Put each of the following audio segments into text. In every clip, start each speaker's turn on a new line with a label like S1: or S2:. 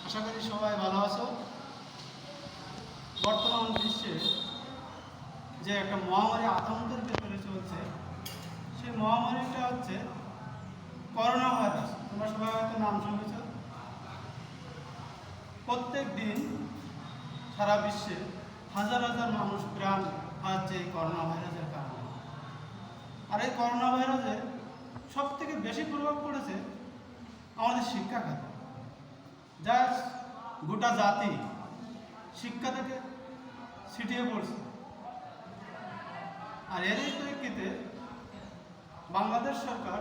S1: আশা করি সবাই ভালো আছো। বর্তমান বিশ্বে যে একটা মহামারী আতঙ্কের ভেতরে চলছে, সেই মহামারীটা হচ্ছে করোনা ভাইরাস। তোমরা সবাই হয়তো নাম শুনেছ। প্রত্যেক দিন সারা বিশ্বে হাজার হাজার মানুষ প্রাণ হারাচ্ছে এই করোনা ভাইরাসের কারণে। আর এই করোনা ভাইরাসে সব থেকে বেশি প্রভাব পড়েছে আমাদের শিক্ষা খাতে, যা গোটা জাতি শিক্ষা থেকে ছিটিয়ে পড়ছে। আর এরই প্রেক্ষিতে বাংলাদেশ সরকার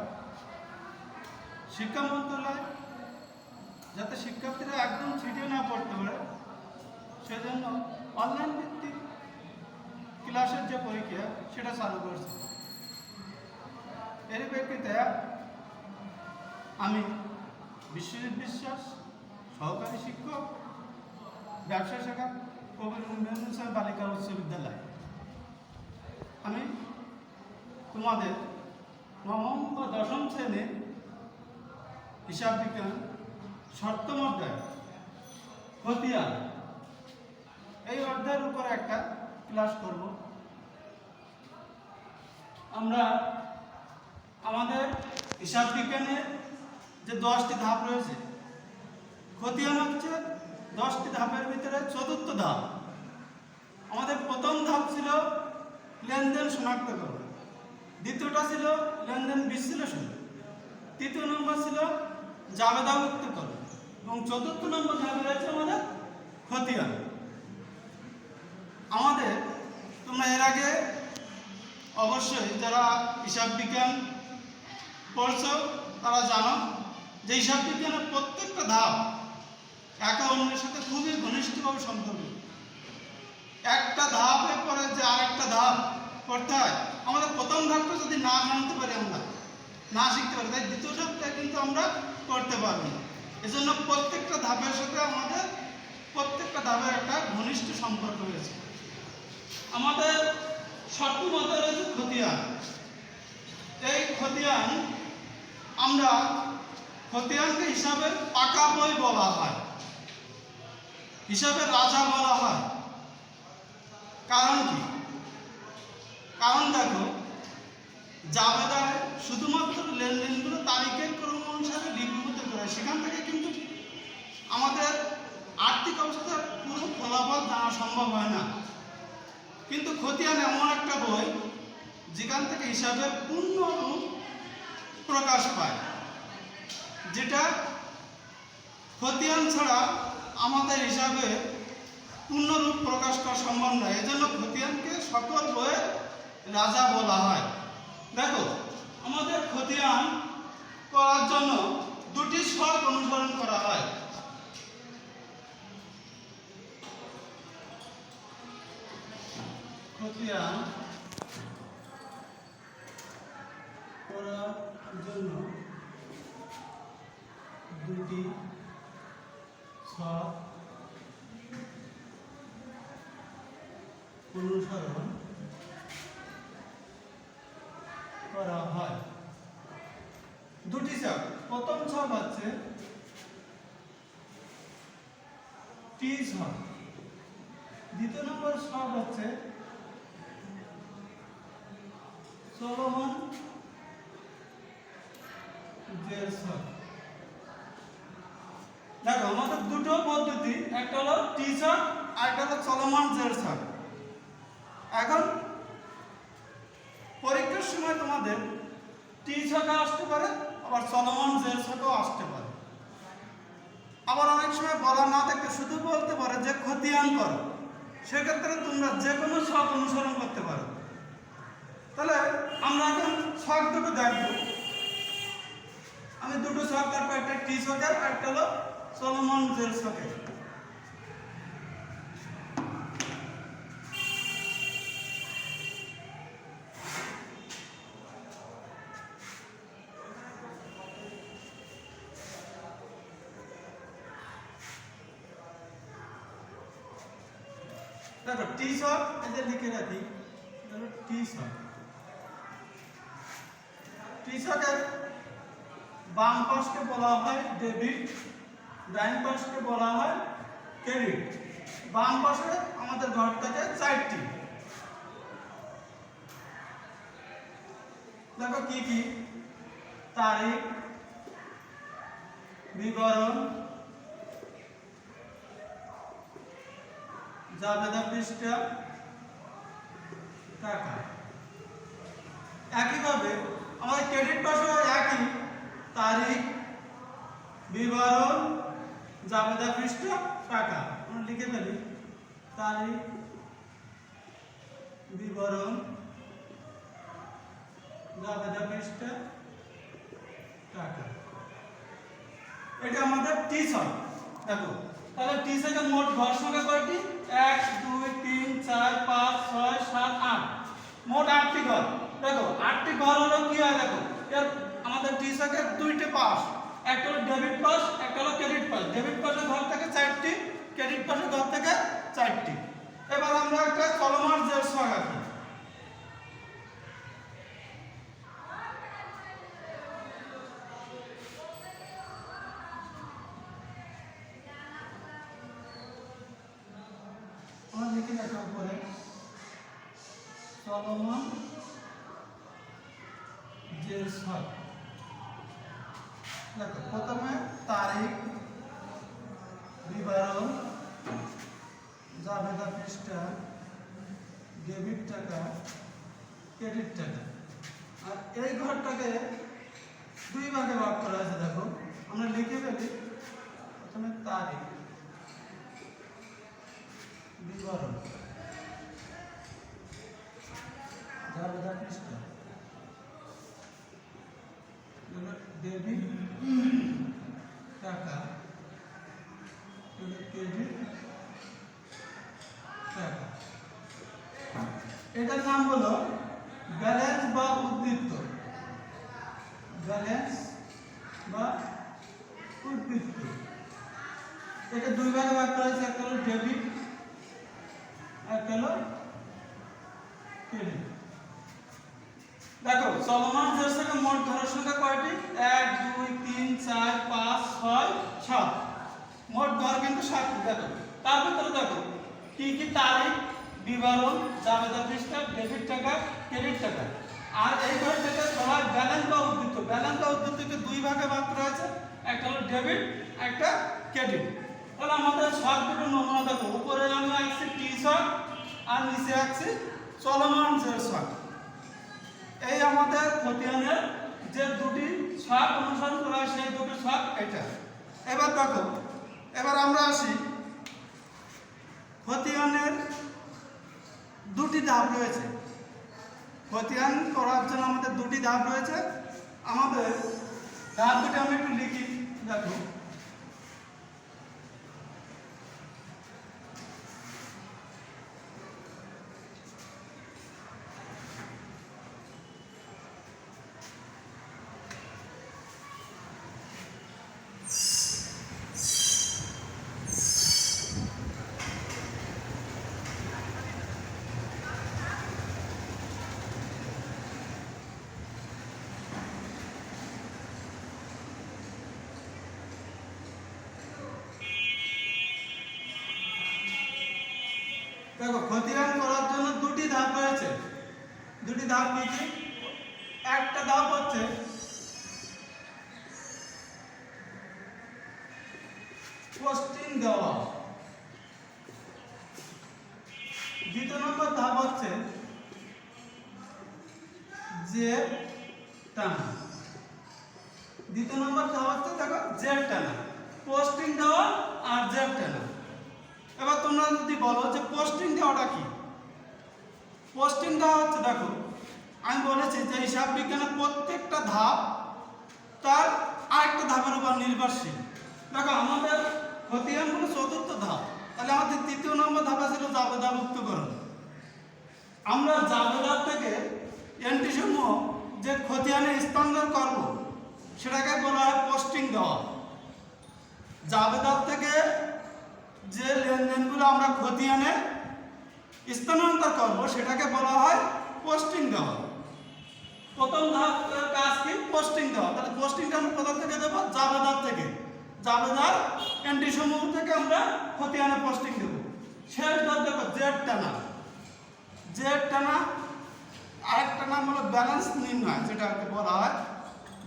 S1: শিক্ষা মন্ত্রণালয় যাতে শিক্ষার্থীরা একদম ছিটিয়ে না পড়তে পারে সেজন্য অনলাইন ভিত্তিক ক্লাসের যে পরীক্ষা সেটা চালু করছে। এর প্রেক্ষিতে আমি বিশ্বজিৎ বিশ্বাস, সহকারী শিক্ষক, ব্যবসা শাখা, কবির উন্নয়ন বালিকা উচ্চ বিদ্যালয়, আমি তোমাদের নবম বা দশম শ্রেণীর হিসাব বিজ্ঞান সপ্তম অধ্যায় খতিয়ান এই অধ্যায়ের উপর একটা ক্লাস করব। আমরা আমাদের হিসাব বিজ্ঞানের যে 10টি ধাপ রয়েছে, খতিয়ান হচ্ছে 10টি ধাপের ভিতরে চতুর্থ ধাপ। আমাদের প্রথম ধাপ ছিল লেনদেন শনাক্তকরণ, দ্বিতীয়টা ছিল লেনদেন বিশ্লেষণ, তৃতীয় নম্বর ছিল জাবেদামুক্তকরণ এবং চতুর্থ নম্বর ধাপে রয়েছে আমাদের খতিয়ান। আমাদের তোমরা এর আগে অবশ্যই যারা হিসাব বিজ্ঞান পড়ছো তারা জানো যে হিসাব বিজ্ঞানের প্রত্যেকটা ধাপ একে অন্যের সাথে খুবই ঘনিষ্ঠভাবে সম্পর্কিত। একটা ধাপের পরে যে আরেকটা ধাপ করতে হয়, আমাদের প্রথম ধাপটা যদি না জানতে পারি, আমরা না শিখতে পারি, তাই দ্বিতীয় ধাপটা কিন্তু আমরা করতে পারবো না। এজন্য প্রত্যেকটা ধাপের সাথে আমাদের প্রত্যেকটা ধাপের একটা ঘনিষ্ঠ সম্পর্ক রয়েছে। আমাদের সপ্তম অধ্যায় রয়েছে খতিয়ান। এই খতিয়ান আমরা খতিয়ানকে হিসাবের পাকা বই বলা হয়, হিসাবের রাজা বলা হয়। কারণ কি? কারণ দেখো, জাবেদায় শুধুমাত্র লেনদেনগুলো তারিখের ক্রম অনুসারে লিপিবদ্ধ করে, সেখান থেকে কিন্তু আমাদের আর্থিক অবস্থার পুরো ফলাফল জানা সম্ভব হয় না। কিন্তু খতিয়ান এমন একটা বই যেখান থেকে হিসাবের পূর্ণ রূপ প্রকাশ পায়, যেটা খতিয়ান ছাড়া আমাদের হিসাবে পূর্ণরূপ প্রকাশ করা সম্ভব নয়। এজন্য খতিয়ানকে সকল বইয়ের রাজা বলা হয়। দেখো, আমাদের খতিয়ান করার জন্য দুটি শর্ত অনুসরণ করা হয়। খতিয়ান করার জন্য দুটি শর্ত অনুসরণ করা হয়। দুটি শর্ত। প্রথম শর্ত হচ্ছে টি শর্ত, দ্বিতীয় নম্বর শর্ত হচ্ছে সলোমন জের শর্ত। দেখো, আমাদের দুটো পদ্ধতি, একটা হলো টি শর্ত আর একটা হলো সলোমন জের শর্ত। এখন পরীক্ষার সময় তোমাদের টি শর্ট আসতে পারে, আবার সলোমন জের শর্টও আসতে পারে। আবার অনেক সময় বলা না থাকলে শুধু বলতে পারে যে খতিয়ান করো, সেক্ষেত্রে তোমরা যে কোনো শর্ত অনুসরণ করতে পারো। তাহলে আমরা এখন শর্ত দুটো দেখব। আমি দুটো শর্ত, একটা টি শর্টের আর একটা হলো সলোমন জের শর্টের। দেখো, টি শর্ট এই লিখে রাখি, টি শর্ট। টি শর্টের বাম পাশকে বলা হয় ডেবিট ডান পাশকে বলা হয় ক্রেডিট। বাম পাশে আমাদের ঘর থেকে 4টি। দেখো কি কি, তারিখ, বিবরণ, জাবেদা পৃষ্ঠা, টাকা। একইভাবে আমাদের ক্রেডিট পাশে একই, তারিখ, বিবরণ, জাবেদা পৃষ্ঠা, টাকা। আমরা লিখে ফেলি তারিখ, বিবরণ, জাবেদা পৃষ্ঠা, টাকা। এটা আমাদের টি ছক। দেখো তাহলে টি ছকে মোট ঘর সংখ্যা কয়টি? 1 2 3 4 5 6 7 8, মোট 8টি ঘর। দেখো 8টি ঘর হলো কি হয়, দেখো এর আমাদের টি ছকের 2টি পাশ, একটা হলো ডেবিট পাশ, একটা হলো ক্রেডিট পাশ। ডেবিট পাশের ঘর থেকে 4টি, ক্রেডিট পাশের ঘর থেকে 4টি। এবার আমরা একটা চলমান জের ছক আঁকি। আমরা লিখে রাখা উপরে চলমান জের ছক। দেখো প্রথমে তারিখ, বিবরণ, জাবেদা পৃষ্ঠা, ডেবিট টাকা, ক্রেডিট টাকা। আর এই ঘরটাকে 2 ভাগে ভাগ করা আছে। দেখো আমরা লিখে ফেলি প্রথমে তারিখ, বিবরণ, জাবেদা পৃষ্ঠা, ডেবিট টাকা, ক্রেডিট টাকা। এটার নাম হলো ব্যালেন্স বা উদ্বৃত্ত। ব্যালেন্স বা উদ্বৃত্ত। এটা 2 ভাগে ভাগ করা হয়েছে, একটা হলো ডেবিট, একটা হলো ক্রেডিট। দেখো চলমান জের ছকে মোট ঘরের সংখ্যা কয়টি? 1 2 3 4 5 6 7, মোট ঘর কিন্তু 7টি। দেখো তার ভিতরে দেখো কি কি, তারিখ, বিবরণ, জাবেদা পৃষ্ঠা, ডেবিট টাকা, ক্রেডিট টাকা। আর এই ঘরটাকে বলা হয় ব্যালেন্স বা উদ্বৃত্ত। ব্যালেন্স বা উদ্বৃত্তকে 2 ভাগে ভাগ করা হয়েছে, একটা হলো ডেবিট, একটা ক্রেডিট। তাহলে আমাদের ছক দুটো নমুনা দেখো, উপরে আমি আঁকছি টি ছক আর নিচে আঁকছি চলমান জের ছক। এই আমাদের খতিয়ানের যে 2টি ছক অনুসরণ করা হয় সেই 2টি ছক এটা। এবার দেখো, এবার আমরা আসি খতিয়ানের 2টি ধাপ রয়েছে। খতিয়ান করার জন্য আমাদের 2টি ধাপ রয়েছে। আমাদের ধাপ দুটি আমি একটু লিখি। দেখো দেখো খতিয়ান করার জন্য 2টি ধাপ রয়েছে। 2টি ধাপ কি কি? একটা ধাপ হচ্ছে পোস্টিং দেওয়া। দ্বিতীয় নম্বর ধাপ হচ্ছে জের টানা। দ্বিতীয় নম্বর ধাপ হচ্ছে দেখো জের টানা, পোস্টিং দেওয়া আর জের টানা। এবার তোমরা যদি বলো যে পোস্টিং দেওয়াটা কি? পোস্টিং দেওয়া হচ্ছে, দেখো আমি বলেছি যে হিসাব বিজ্ঞানের প্রত্যেকটা ধাপ তার আরেকটা ধাপের উপর নির্ভরশীল। দেখো আমাদের খতিয়ানগুলো 4র্থ ধাপ, তাহলে আমাদের 3য় নম্বর ধাপে ছিল জাবেদাভুক্তকরণ। আমরা জাবেদার থেকে এন্ট্রি সমূহ যে খতিয়ানে স্থানান্তর করব সেটাকে বলা হয় পোস্টিং দেওয়া। জাবেদার থেকে যে লেনদেনগুলো আমরা খতিয়ানে স্থানান্তর করব সেটাকে বলা হয় পোস্টিং দেওয়া। প্রথম ধাপের কাজ কি? পোস্টিং দেওয়া। তাহলে পোস্টিংটা আমরা কোথা থেকে দেবো? জাবেদার থেকে। জাবেদার এন্ট্রি সমূহ থেকে আমরা খতিয়ানে পোস্টিং দেব। শেষ ধাপ দেখো জেড টানা। জেড টানা আরেকটা নাম হলো ব্যালেন্স নির্ণয়, যেটাকে বলা হয়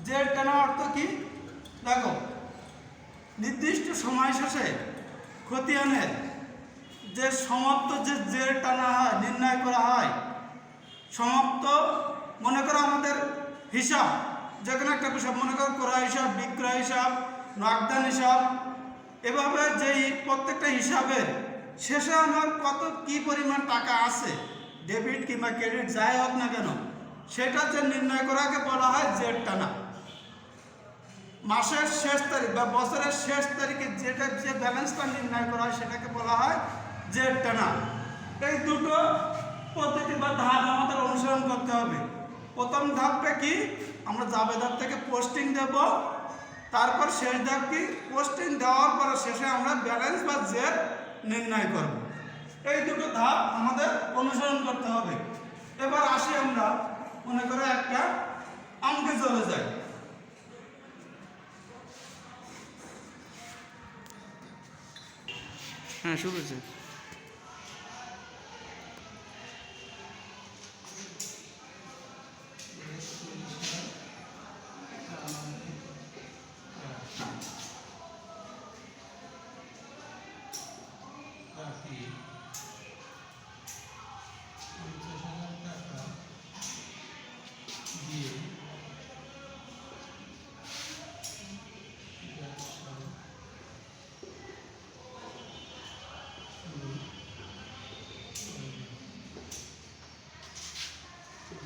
S1: জেড টানা। অর্থ কি দেখো, নির্দিষ্ট সময় শেষে খতিয়ানের যে সমাপ্ত যে জেড টানা হয় নির্ণয় করা হয়। সমাপ্ত মনে করো আমাদের হিসাব, যে কোনো একটা হিসাব, মনে করো ক্রয় হিসাব, বিক্রয় হিসাব, নগদান হিসাব, এভাবে যেই প্রত্যেকটা হিসাবের শেষে আমার কত কি পরিমাণ টাকা আছে, ডেবিট কিংবা ক্রেডিট যাই হোক না কেন, সেটা যে নির্ণয় করাকে বলা হয় জেড টানা। মাসের শেষ তারিখ বা বছরের শেষ তারিখে যেটা যে ব্যালেন্সটা নির্ণয় করা হয় সেটাকে বলা হয় জেড টানা। এই দুটো পদ্ধতি বা ধাপ আমাদের অনুসরণ করতে হবে। প্রথম ধাপটা কি, আমরা জাবেদার থেকে পোস্টিং দেব। তারপর শেষ ধাপ কি, পোস্টিং দেওয়ার পরে শেষে আমরা ব্যালেন্স বা জেড নির্ণয় করব। এই দুটো ধাপ আমাদের অনুসরণ করতে হবে। এবার আসি আমরা মনে করে একটা অঙ্কে চলে যাই।
S2: হ্যাঁ, শুরু হয়েছে।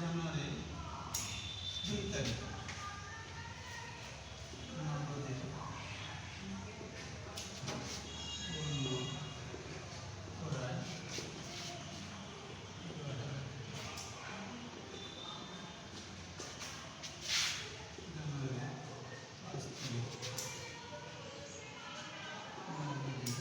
S1: জানুয়ারি 2 তারিখ নগদের পণ্য ক্রয় জানুয়ারি 5 তারিখ নগদের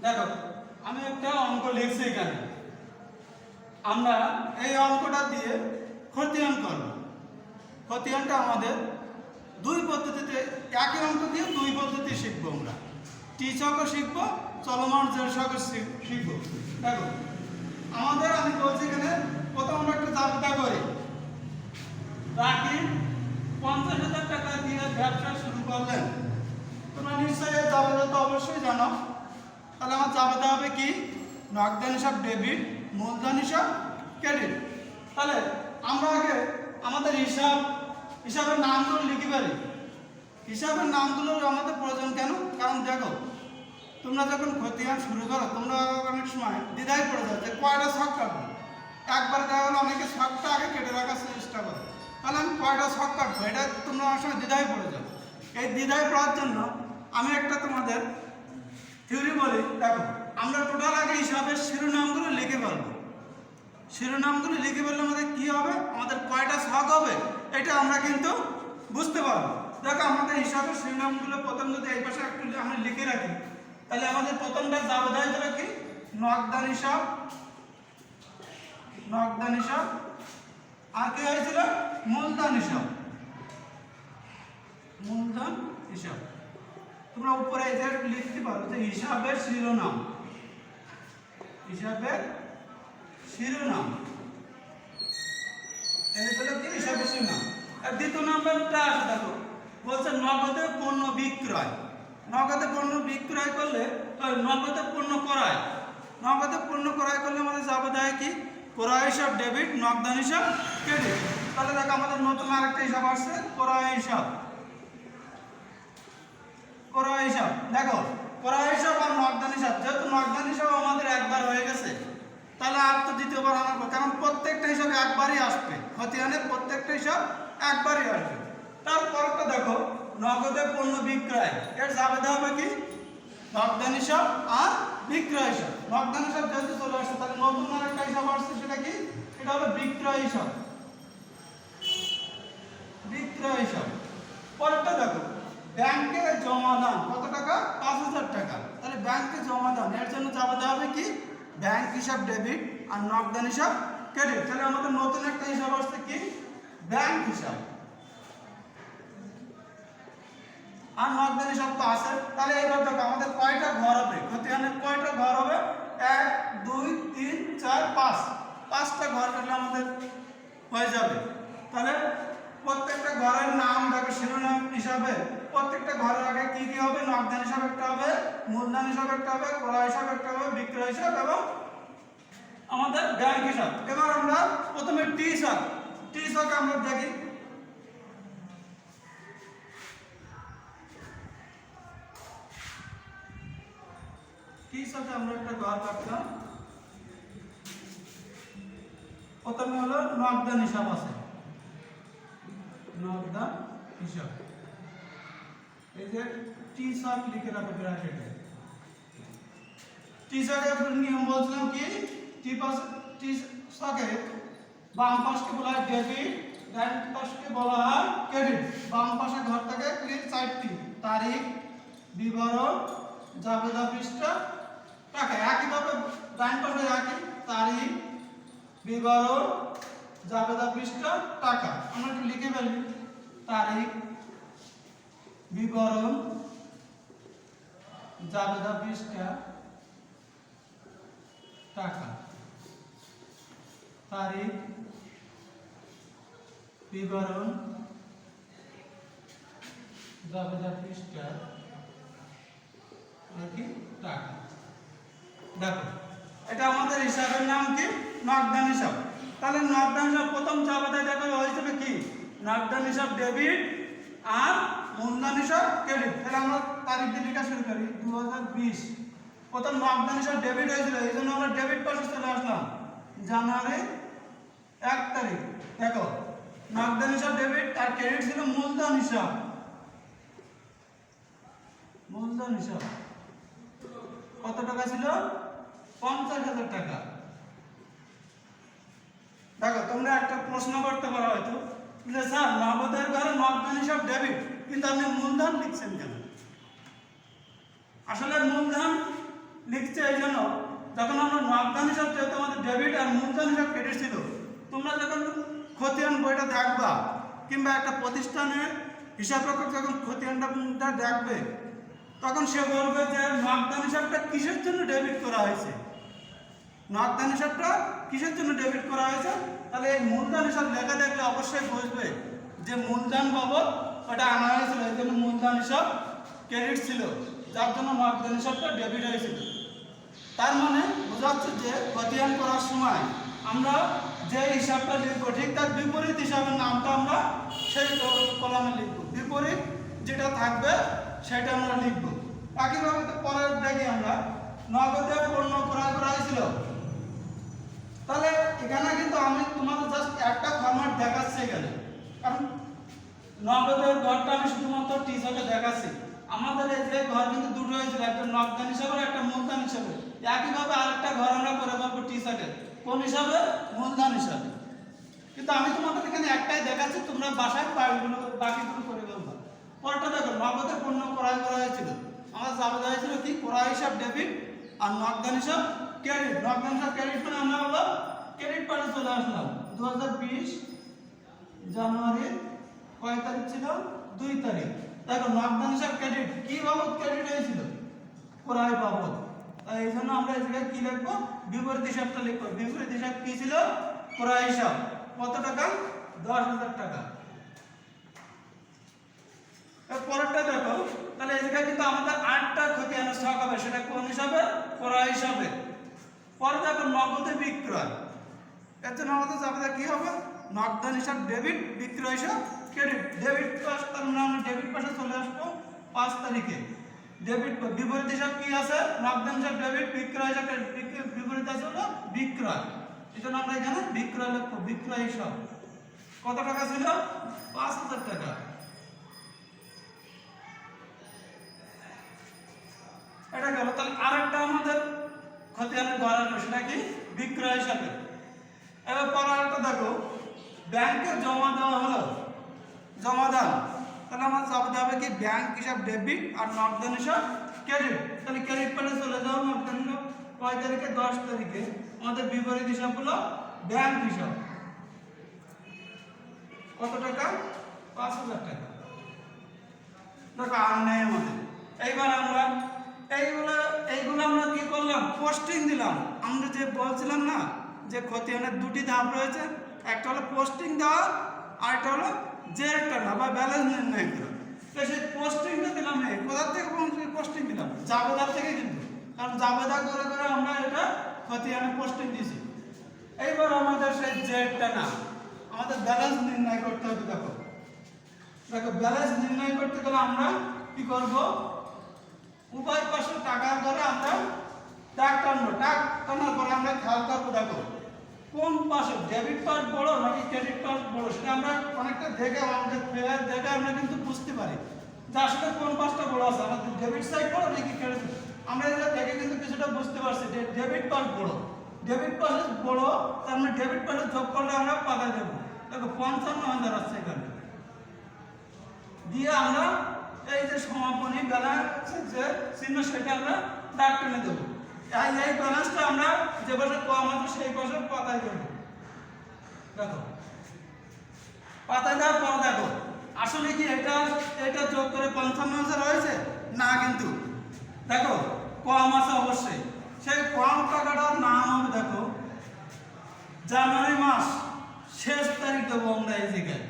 S1: দেখো, আমি একটা অঙ্ক লিখছি এখানে। আমরা এই অঙ্কটা দিয়ে খতিয়ান করব। খতিয়ানটা আমাদের দুই পদ্ধতিতে, একই অঙ্ক দিয়ে দুই পদ্ধতি শিখবো আমরা। টি ছকও শিখবো, চলমান জেড ছকও শিখবো। দেখো আমাদের, আমি বলছি এখানে প্রথম আমরা একটা জাবেদা করি। রাকিব 50,000 টাকা দিয়ে ব্যবসা শুরু করলেন। তোমরা নিশ্চয়ই এই জাবেদা তো অবশ্যই জানো। তাহলে আমার জাবেদা হবে কি, নগদান হিসাব ডেবিট, মূলধন হিসাব ক্রেডিট। তাহলে আমরা আগে আমাদের হিসাবের নামগুলো লিখে পারি। হিসাবের নামগুলোর আমাদের প্রয়োজন কেন, কারণ দেখো তোমরা যখন খতিয়ান শুরু করো তোমরা অনেক সময় দ্বিধায় পড়ে যাও যে কয়টা ছক কাটবো। একবার দেখা গেলো অনেকে ছকটা আগে কেটে রাখার চেষ্টা করে, তাহলে আমি কয়টা ছক কাটবো, এটা তোমরা অনেক সময় দ্বিধায় পড়ে যাও। এই দ্বিধায় পড়ার জন্য আমি একটা তোমাদের থিওরি বলি। দেখো আমরা টোটাল আগে হিসাবের শিরোনামগুলো লিখে ফেলবো। শিরোনামগুলো লিখে ফেললে আমাদের কি হবে, আমাদের কয়টা ছক হবে এটা আমরা কিন্তু বুঝতে পারবো। দেখো আমাদের হিসাবের শিরোনামগুলো প্রথম যদি এই পাশে একটু আমরা লিখে রাখি, তাহলে আমাদের প্রথমটা জাবেদা হয়েছিল কি, নগদান হিসাব। নগদান হিসাব আর কি হয়েছিল, মূলধন হিসাব। মূলধন হিসাব তোমরা উপরে এই যে লিখতে পারো যে হিসাবের শিরোনাম। হিসাবের শিরোনাম এই হলো কি হিসাবের শিরোনাম। আর দ্বিতীয় নাম্বারটা আছে, দেখো বলছে নগদে পণ্য বিক্রয়। নগদে পণ্য বিক্রয় করলে, নগদে পণ্য ক্রয়। নগদে পণ্য ক্রয় করলে আমাদের জাবেদা হয় কি, ক্রয় হিসাব ডেবিট, নগদান হিসাব ক্রেডিট। তাহলে দেখো আমাদের নতুন আরেকটা হিসাব আসছে, ক্রয় হিসাব। ক্রয় হিসাব দেখো, ক্রয় হিসাব আর নগদান হিসাব, যেহেতু নগদান হিসাব আমাদের একবার হয়ে গেছে, তাহলে আর তো দ্বিতীয়বার আনবো, কারণ প্রত্যেকটা হিসাব একবারই আসবে। খতিয়ানের প্রত্যেকটা হিসাব একবারই আসবে। তারপরটা দেখো নগদে পণ্য বিক্রয়, এর জাবেদা হবে কি, নগদান হিসাব আর বিক্রয় হিসাব। নগদান হিসাব যেহেতু চলে আসছে, তাহলে নতুন আরেকটা হিসাব আসছে, সেটা কি? এটা হলো বিক্রয় হিসাব। বিক্রয় হিসাব। পরেরটা দেখো, ব্যাংকে জমা দান কত টাকা? 5000 টাকা। তাহলে ব্যাংকে জমা দান এর জন্য যাবে হবে কি? ব্যাংক হিসাব ডেবিট আর নগদান হিসাব ক্রেডিট। তাহলে আমাদের নতুন একটা হিসাব আসছে কি? ব্যাংক হিসাব। আর নগদান হিসাব তো আছে। তাহলে এইবার দেখো আমাদের কয়টা ঘর হবে? খতিয়ানের কয়টা ঘর হবে? 1 2 3 4 5। 5টা ঘর করলে আমাদের হয়ে যাবে। তাহলে প্রত্যেকটা ঘরের নাম দেখো, শিরোনাম হিসাবে প্রত্যেকটা ঘরের আগে কি কি হবে? নগদান হিসাব একটা হবে, মূলধন হিসাব একটা হবে, ক্রয় হিসাব একটা হবে, বিক্রয় হিসাব এবং আমাদের ব্যাংক হিসাব। এবার আমরা প্রথমে টি হিসাব আমরা দেখি। টি হিসাবে আমরা একটা ঘর কাটলাম। প্রথমে হলো নগদান হিসাব আছে, নগদান হিসাব। এই যে টি হিসাব লিখে রাখো ব্র্যাকেটে। টি হিসাবের নিয়ম বলছিলাম কি? টি হিসাবে বাম পাশকে বলা হয় ডেবিট, ডান পাশকে বলা হয় ক্রেডিট। বাম পাশে ঘর থাকে ক্রেডিট সাইডটি, তারিখ, বিবরণ, জাবেদা পৃষ্ঠা, টাকা। একইভাবে ডান পাশে একই, তারিখ, বিবরণ, জাবেদা পৃষ্ঠা, টাকা। আমরা একটু লিখে ফেলি, তারিখ, বিবরণ, জাবেদা পৃষ্ঠা, টাকা। তারিখ, বিবরণ, জাবেদা পৃষ্ঠা, কি টাকা। দেখো এটা আমাদের হিসাবের নাম কি? নগদান হিসাব। তাহলে নগদান হিসাব প্রথম জাবেদায় দেখো হয়েছিল কি? নগদান হিসাব ডেবিট আর মূলধন হিসাব ক্রেডিট। তাহলে আমরা তারিখ দিয়ে লেখা শুরু করি 2020। প্রথম নগদান হিসাব ডেবিট হয়েছিল, এই জন্য আমরা ডেবিট পাশে চলে আসলাম, জানুয়ারি 1 তারিখ। দেখো নগদান হিসাব ডেবিট আর ক্রেডিট ছিল মূলধন হিসাব। মূলধন হিসাব কত টাকা ছিল? 50,000 টাকা। দেখো তোমরা একটা প্রশ্ন করতে পারো হয়তো যে স্যার নগদের ঘরে নগদান হিসাব ডেবিট, কিন্তু আপনি মূলধন লিখছেন কেন? আসলে মূলধন লিখছে এই জন্য, যখন আমরা নগদান হিসাব যেহেতু আমাদের ডেবিট আর মূলধন হিসাব ক্রেডিট ছিল, তোমরা যখন খতিয়ান বইটা দেখবা কিংবা একটা প্রতিষ্ঠানের হিসাব রক্ষক যখন খতিয়ানটা দেখবে, তখন সে বলবে যে নগদান হিসাবটা কিসের জন্য ডেবিট করা হয়েছে, নগদান হিসাবটা কিসের জন্য ডেবিট করা হয়েছে। তাহলে এই মূলধন হিসাব লেখা দেখলে অবশ্যই বুঝবে যে মূলধন বাবদ ওটা আনা হয়েছিল, এই জন্য মূলধন হিসাব ক্রেডিট ছিল, যার জন্য নগদান হিসাবটা ডেবিট হয়েছিল। তার মানে বোঝাচ্ছে যে খতিয়ান করার সময় আমরা যে হিসাবটা লিখবো ঠিক তার বিপরীত হিসাবের নামটা আমরা সেই কলামে লিখবো, বিপরীত যেটা থাকবে সেটা আমরা লিখবো। একইভাবে তো পরের দেখি আমরা নগদে পণ্য ক্রয় করা হয়েছিল। তাহলে এখানে কিন্তু আমি তোমাদের জাস্ট একটা ফরম্যাট দেখাচ্ছি এখানে, কারণ নগদের ঘরটা আমি শুধুমাত্র টি হিসাবে দেখাচ্ছি। আমাদের এই যে ঘর কিন্তু দুটো হয়েছিল, একটা নগদান হিসাবে আর একটা মূলধন হিসাবে। একইভাবে আরেকটা ঘর আমরা করে ফেলবো টি হিসাবে, কোন হিসাবে? মূলধন হিসাবে। কিন্তু আমি তোমাদের এখানে একটাই দেখাচ্ছি, তোমরা বাসায় বাকিগুলো করে ফেলবো। পরেরটা দেখো, নগদে পণ্য ক্রয় করা হয়েছিল। আমার জাবেদা হয়েছিল কি? ক্রয় হিসাব ডেবিট আর নগদান হিসাব ক্রেডিট। নগদান হিসাব ক্রেডিট মানে আমরা হলো ক্রেডিট পাশে চলে আসলাম। 2020 জানুয়ারি কয় তারিখ ছিল? 2 তারিখ। দেখো নগদান হিসাব ক্রেডিট কি বাবদ ক্রেডিট হয়েছিল? ক্রয় বাবদ। তাই এই জন্য আমরা এই জায়গায় কি লিখবো? বিপরীত হিসাবটা লিখবো। বিপরীত হিসাব কি ছিল? ক্রয় হিসাব। কত টাকা? 10,000 টাকা। পরেরটা দেখো, তাহলে এই জায়গায় কিন্তু আমাদের 8টা খতিয়ানের স্টক হবে, সেটা কোন হিসাবে? ক্রয় হিসাবে। পরে দেখো নগদে বিক্রয়, এর জন্য আমাদের জাবেদা কি হবে? নগদান হিসাব ডেবিট, বিক্রয় হিসাব ক্রেডিট। ডেবিট পাশে তার মানে আমরা ডেবিট পাশে চলে আসবো 5 তারিখে। ডেবিট বিপরীত হিসাব কি আছে? নগদান হিসাব ডেবিট, বিক্রয় হিসাব বিপরীত আছে হলো বিক্রয়। এই জন্য আমরা এখানে বিক্রয় লিখবো। বিক্রয় হিসাব কত টাকা ছিল? 5,000 টাকা। এটা গেল। তাহলে আরেকটা আমাদের খতিয়ানের ঘর আসবে, সেটা কি বিক্রয় হিসাবে। এবার পরে আরেকটা দেখো, ব্যাংকে জমা দেওয়া হলো, জমা দান। তাহলে আমার যাবে হবে কি ব্যাংক হিসাব ডেবিট আর নগদান হিসাব ক্রেডিট। তাহলে ক্রেডিট পারে চলে যাও, নগদান কয় তারিখে 10 তারিখে। আমাদের বিপরীত হিসাব হলো ব্যাংক হিসাব, কত টাকা 5,000 টাকা। দেখো আর নেই আমাদের। এইবার আমরা এইগুলো আমরা কি করলাম, পোস্টিং দিলাম। আমরা যে বলছিলাম না যে খতিয়ানের দুটি ধাপ রয়েছে, একটা হলো পোস্টিং দেওয়া আর একটা হলো জের টানা বা ব্যালেন্স নির্ণয় করা। তো সেই পোস্টিংটা দিলাম, কোথা থেকে পোস্টিং দিলাম, জাবেদা থেকে কিন্তু, কারণ জাবেদা করে করে আমরা এটা খতিয়ানে পোস্টিং দিয়েছি। এইবার আমাদের সেই জের টানা, আমাদের ব্যালেন্স নির্ণয় করতে হবে। দেখো ব্যালেন্স নির্ণয় করতে গেলে আমরা কি করব, উভয় পাশে টাকার ধরে আমরা টাক টানবো। টাক টানার পরে আমরা খেয়াল করবো, দেখো কোন পাশে ডেবিট পাস বড় নাকি ক্রেডিট পাস বড়, সেটা আমরা অনেকটা দেখে আমাদের ফেয়ার দেখে আমরা কিন্তু বুঝতে পারি যে আসলে কোন পাসটা বড় আছে, আমাদের ডেবিট সাইড বড় নাকি ক্রেডিট। আমরা এটা দেখে কিন্তু কিছুটা বুঝতে পারছি যে ডেবিট পাস বড়। ডেবিট পাস বড়, তার মানে ডেবিট পাসে যোগ করলে আমরা পাতায় দেবো। দেখো 55,000 আসছে এখানে দিয়ে আমরা এই যে সমাপনী ব্যালেন্স যে চিহ্ন সেটা আমরা দাগ টেনে দেবো। এই ব্যালেন্সটা আমরা যে পাশে কম আছে সেই পাশে পাতায় দেবো। দেখো পাতায় দেওয়ার পর দেখো আসলে কি এটা যোগ করে 55,000 হয়েছে না, কিন্তু দেখো কম আছে অবশ্যই। সেই কম টাকাটার নাম হবে, দেখো জানুয়ারি মাস শেষ তারিখ দেবো আমরা এই জায়গায়।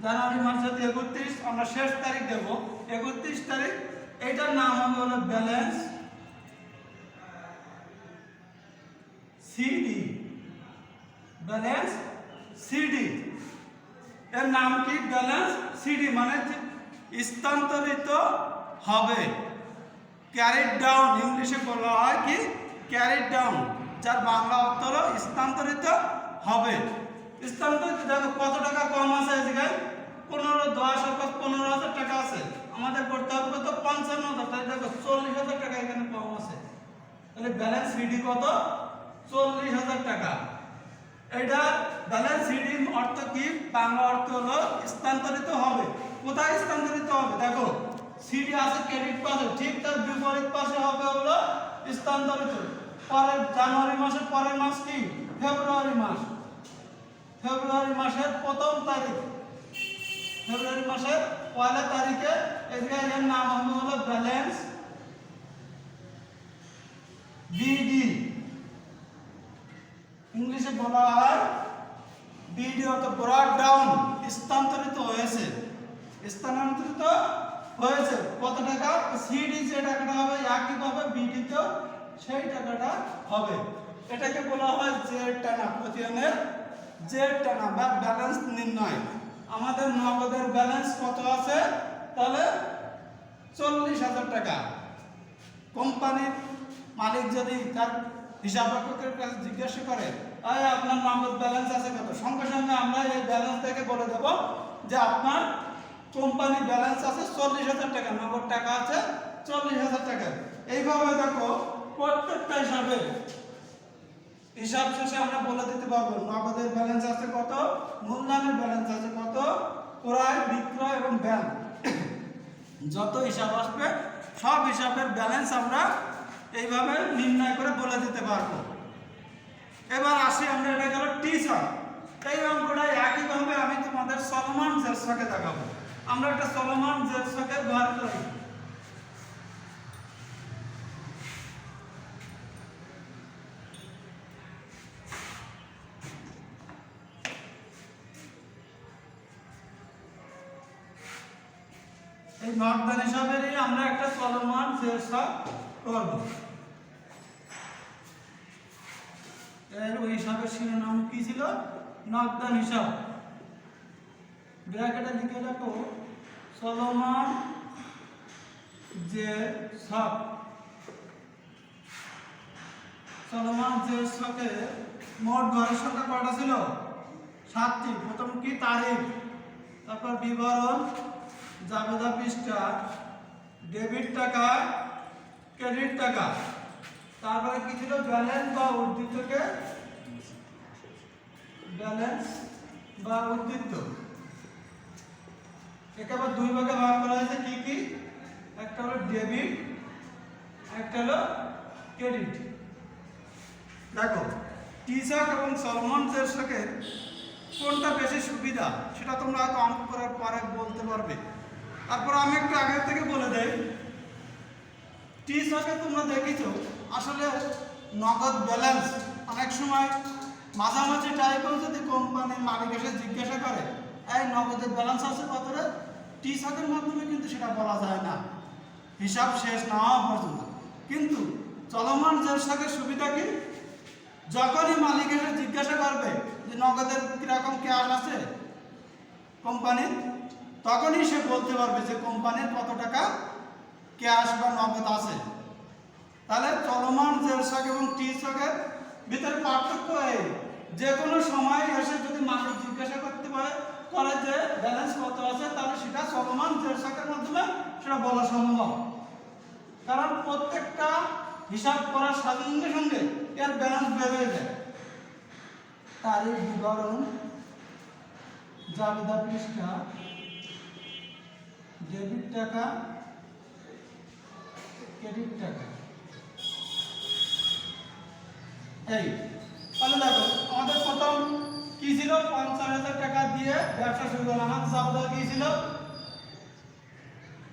S1: জানুয়ারি মাস যদি 31, আমরা শেষ তারিখ দেব 31 তারিখ। এইটার নাম হবে হলো ব্যালেন্স সিডি। ব্যালেন্স সিডি এর নাম কি, ব্যালেন্স সিডি মানে স্থানান্তরিত হবে, ক্যারিড ডাউন, ইংলিশে বলা হয় কি ক্যারিড ডাউন, যার বাংলা অর্থ হলো স্থানান্তরিত হবে। স্থানান্তরিত দেখো কত টাকা কম আছে এই জায়গায়, 15,000 টাকা আছে। আমাদের করতে হবে কত 55,000, তাই দেখো 40,000 টাকা এখানে কম আছে। তাহলে ব্যালেন্স সিডি কত 40,000 টাকা। এটা ব্যালেন্স সিডি অর্থ কি, বাংলা অর্থ হলো স্থানান্তরিত হবে। কোথায় স্থানান্তরিত হবে, দেখো সিডি আছে ক্রেডিট পাশে, ঠিক তার বিপরীত পাশে হবে হলো স্থানান্তরিত। পরের জানুয়ারি মাসের পরের মাস কি ফেব্রুয়ারি মাস, ফেব্রুয়ারি মাসের প্রথম তারিখ, ফেব্রুয়ারি মাসের 1 তারিখে এর নাম হবে হলো ব্যালেন্স বিডি, ইংলিশে বলা হয় বিডি অর্থ ব্রট ডাউন, স্থানান্তরিত হয়েছে, স্থানান্তরিত হয়েছে। কত টাকা, সিডি যে টাকাটা হবে একইভাবে বিডি তো সেই টাকাটা হবে। এটাকে বলা হয় জের টানা, খতিয়ানের জের টানা বা ব্যালেন্স নির্ণয়। আমাদের নগদের ব্যালেন্স কত আছে, তাহলে 40,000 টাকা। কোম্পানির মালিক যদি তার হিসাবরক্ষকের কাছে জিজ্ঞাসা করে আপনার নগদ ব্যালেন্স আছে কত, সঙ্গে সঙ্গে আমরা এই ব্যালেন্স থেকে বলে দেব যে আপনার কোম্পানির ব্যালেন্স আছে 40,000 টাকা, নগদ টাকা আছে 40,000 টাকা। এইভাবে দেখো প্রত্যেকটা হিসাব শেষে আমরা বলে দিতে পারবো নগদের ব্যালেন্স আছে কত, মূলধনের ব্যালেন্স আছে কত, ক্রয় বিক্রয় এবং ব্যাংক যত হিসাব আসবে সব হিসাবের ব্যালেন্স আমরা এইভাবে নির্ণয় করে বলে দিতে পারবো। এবার আসি আমরা, এটা গেল টিচার। এই অঙ্কটা একইভাবে আমি তোমাদের সলোমন জেরসকে দেখাবো। আমরা একটা সলোমন জেরসকে ব্যবহার করি। এই নগদান হিসাবেরই আমরা একটা চলমান হিসাব করব। এর ওই হিসাবের শিরোনাম কি ছিল, নগদান হিসাব। ব্র্যাকেটে লিখে রাখো চলমান হিসাব। চলমান হিসাবে মোট ঘরের সংখ্যা কয়টা ছিল, 7টি। প্রথম কি তারিখ, তারপর বিবরণ, জাবেদা পৃষ্ঠা, ডেবিট টাকা, ক্রেডিট টাকা, তারপরে কি ছিল ব্যালেন্স বা উদ্ধৃতকে ব্যালেন্স বা উদ্ধৃত। একে আবার দুই ভাগে ভাগ করা হয়েছে কি কি, একটা হলো ডেবিট, একটা হলো ক্রেডিট। দেখো টিশক এবং সলমন শেরশাকের কোনটা বেশি সুবিধা সেটা তোমরা হয়তো অঙ্ক করার পরে বলতে পারবে। তারপর আমি একটু আগে থেকে বলে দেই, টিশকে তোমরা দেখেছো আসলে নগদ ব্যালেন্স অনেক সময় মাঝামাঝি টাইপেও যদি কোম্পানির মালিক এসে জিজ্ঞাসা করে এই নগদের ব্যালেন্স আছে কত রে, টিশকের মাধ্যমে কিন্তু সেটা বলা যায় না হিসাব শেষ না হওয়া পর্যন্ত। কিন্তু চলমান শেরশাকের সুবিধা কি, যখনই মালিক এসে জিজ্ঞাসা করবে যে নগদের কিরকম ক্যাশ আছে কোম্পানির, তখনই সে বলতে পারবে যে কোম্পানির কত টাকা ক্যাশ বা নগদ আছে। তাহলে চলমান শেরশাক এবং টিশকের ভিতরে পার্থক্য এই, যে কোনো সময় এসে যদি মালিক জিজ্ঞাসা করতে পারে করে যে ব্যালেন্স কত আছে, তাহলে সেটা চলমান শেরশাকের মাধ্যমে সেটা বলা সম্ভব। কারণ প্রত্যেকটা হিসাব করার সঙ্গে সঙ্গে এর ব্যালেন্স বের হয়ে যায়। তারিখ বিবরণ, জাবেদা পৃষ্ঠা, ডেবিট টাকা, ক্রেডিট টাকা, এই তাহলে দেখো আমাদের প্রথম কি ছিল, 50,000 টাকা দিয়ে ব্যবসা শুরু করলাম। আমাদের জাবেদা কি ছিল,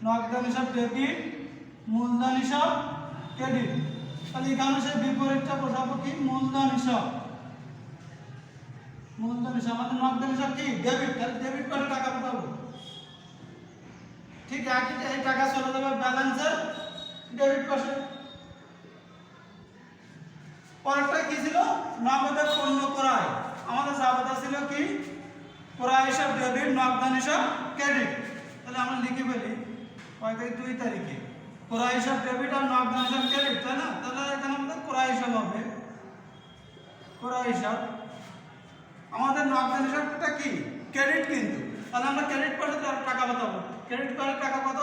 S1: নগদান হিসাব ডেবিট, মূলধন হিসাব ক্রেডিট। তাহলে এখানে সে বিপরীতটা বসাবো কি, মূলধন হিসাব। মূলধন হিসাব আমাদের নগদান হিসাব কি ডেবিট, তাহলে ডেবিট করে টাকা পাঠাবো। ঠিক একই এই টাকা চলে যাবে ব্যালেন্সে ডেবিট পাশে। পরেরটা কি ছিল, নগদে পণ্য ক্রয়। আমাদের জাবেদা ছিল কি, ক্রয় হিসাব ডেবিট, নগদান হিসাব ক্রেডিট। তাহলে আমরা লিখে ফেলি কয় তারিখ, 2 তারিখে ক্রয় হিসাব ডেবিট আর নগদান হিসাব ক্রেডিট, তাই না? তাহলে এখানে আমাদের ক্রয় হিসাব হবে, ক্রয় হিসাব। আমাদের নগদান হিসাবটা কি ক্রেডিট, কিন্তু তাহলে আমরা ক্রেডিট পাশে টাকা পাঠাবো। ক্রেডিট করে টাকা কত,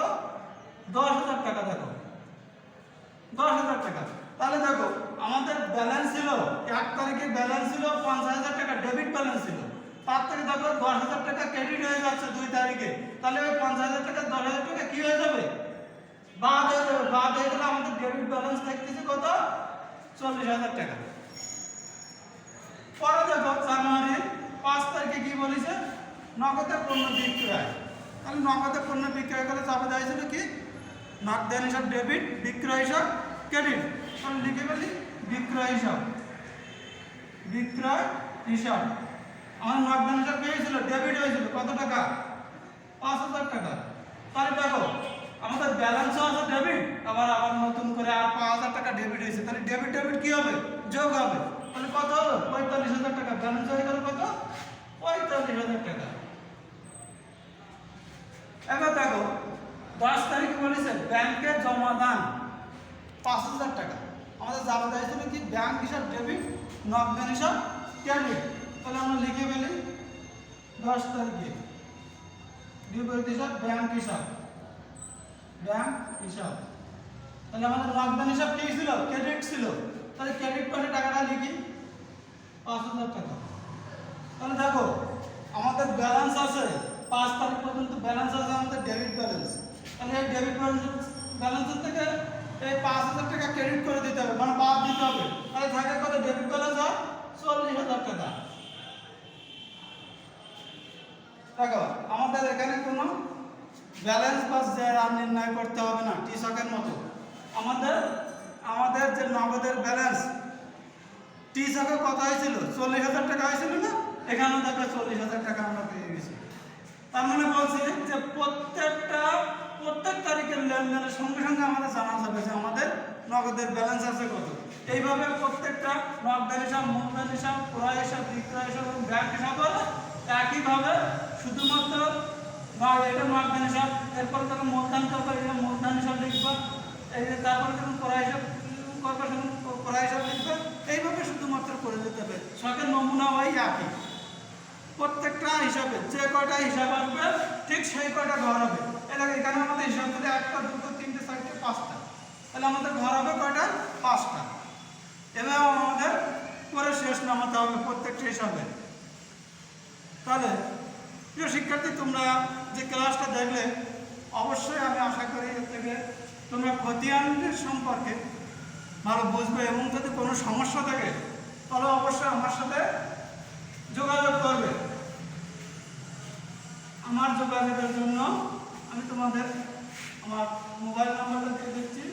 S1: 10,000 টাকা। দেখো 10,000 টাকা। তাহলে দেখো আমাদের ব্যালেন্স ছিল 1 তারিখে ব্যালেন্স ছিল 50,000 টাকা, ডেবিট ব্যালেন্স ছিল। তার থেকে দেখো 10,000 টাকা ক্রেডিট হয়ে যাচ্ছে 2 তারিখে। তাহলে ওই 50,000 টাকা 10,000 টাকা কি হয়ে যাবে, বাদ হয়ে যাবে। বাদ হয়ে গেলে আমাদের ডেবিট ব্যালেন্স থাকতেছে কত, 40,000 টাকা। পরে দেখো জানুয়ারি 5 তারিখে কি বলেছে, নগদে পণ্য বিক্রয়। তাহলে নগদে পণ্য বিক্রয় করলে চাপে যাইছিল কি, নগদান হিসাব ডেবিট, বিক্রয় হিসাব ক্রেডিট। তাহলে লিখে ফেলি বিক্রয় হিসাব, বিক্রয় হিসাব। আমার নগদান হিসাব পেয়েছিল, ডেবিট হয়েছিল কত টাকা, 5,000 টাকা। তাহলে দেখো আমাদের ব্যালেন্সও আছে ডেবিট, আবার আবার নতুন করে আর 5,000 টাকা ডেবিট হয়েছে। তাহলে ডেবিট ডেবিট কি হবে, যোগ হবে। তাহলে কত হলো, 45,000 টাকা। ব্যালেন্স হয়ে গেল কত, 45,000 টাকা। এবার দেখো 10 তারিখে বলেছে ব্যাংকে জমা দান 5,000 টাকা। আমাদের জাবেদা ছিল কি, ব্যাংক হিসাব ডেবিট, নগদান হিসাব ক্রেডিট। তাহলে আমরা লিখে ফেলি 10 তারিখে বিপরীত হিসাব ব্যাংক হিসাব, ব্যাংক হিসাব। তাহলে আমাদের নগদান হিসাব কি ছিল, ক্রেডিট ছিল। তাহলে ক্রেডিট পাশে টাকাটা লিখি 5,000 টাকা। তাহলে দেখো আমাদের ব্যালেন্স আছে 5 তারিখ পর্যন্ত ব্যালেন্স আছে আমাদের ডেবিট ব্যালেন্স। তাহলে এই ডেবিট ব্যালেন্সের থেকে এই 5,000 টাকা ক্রেডিট করে দিতে হবে, মানে বাদ দিতে হবে। তাহলে থাকে কত, ডেবিট ব্যালেন্স হয় 40,000 টাকা। দেখো আমাদের এখানে কোনো ব্যালেন্স বা জেরা নির্ণয় করতে হবে না টিশকের মতো। আমাদের যে নগদের ব্যালেন্স টিশকে কত হয়েছিল, 40,000 টাকা হয়েছিল না, এখানেও দেখো 40,000 টাকা আমরা পেয়ে গেছি। তার মানে বলছি যে প্রত্যেক তারিখের লেনদেনের সঙ্গে সঙ্গে আমাদের জানা যাবে যে আমাদের নগদের ব্যালেন্স আছে কত। এইভাবে প্রত্যেকটা নগদান হিসাব, মূলধন হিসাব, ক্রয় হিসাব, বিক্রয় হিসাব এবং ব্যাংক হিসাব হলে একইভাবে শুধুমাত্র এটা নগদান হিসাব, এরপর যখন মূলধন করবো এটা মূলধন হিসাব লিখবো, এই তারপরে যখন ক্রয় হিসাব করবো সেখানে ক্রয় হিসাব লিখবে। এইভাবে শুধুমাত্র করে দিতে হবে। শখের নমুনা হয় একই, প্রত্যেকটা হিসাবে যে কয়টা হিসাব আসবে ঠিক সেই কয়টা ঘর হবে। এখানে আমাদের হিসাব যদি 1, 2, 3, 4, 5টা। তাহলে আমাদের ঘর হবে কয়টা? 5টা। এবার আমাদের করে শেষ নামাতে হবে প্রত্যেকটা হিসাবে। তাহলে প্রিয় শিক্ষার্থী, তোমরা যে ক্লাসটা দেখলে অবশ্যই আমি আশা করি এর থেকে তোমরা খতিয়ানের সম্পর্কে ভালো বুঝবে, এবং যদি কোনো সমস্যা থাকে তাহলে অবশ্যই আমার সাথে যোগাযোগ করবে। আমার যোগাযোগের জন্য আমি তোমাদের আমার মোবাইল নাম্বারটা দিয়ে দিচ্ছি।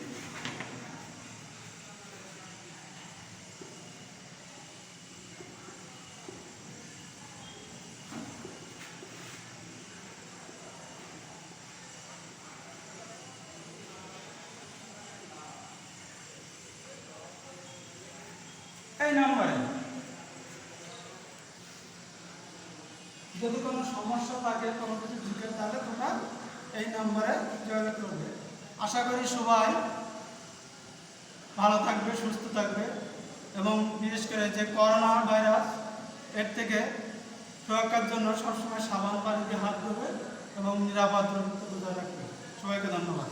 S1: এই নাম্বারে যদি কোনো সমস্যা থাকে, কোনো কিছু জিজ্ঞেস তাহলে তোমরা এই নাম্বারে যোগাযোগ করবে। আশা করি সবাই ভালো থাকবে, সুস্থ থাকবে, এবং বিশেষ করে যে করোনা ভাইরাস এর থেকে সুরক্ষার জন্য সবসময় সাবান পানি দিয়ে হাত ধোবে এবং নিরাপদ দূরত্ব বজায় রাখবে। সবাইকে ধন্যবাদ।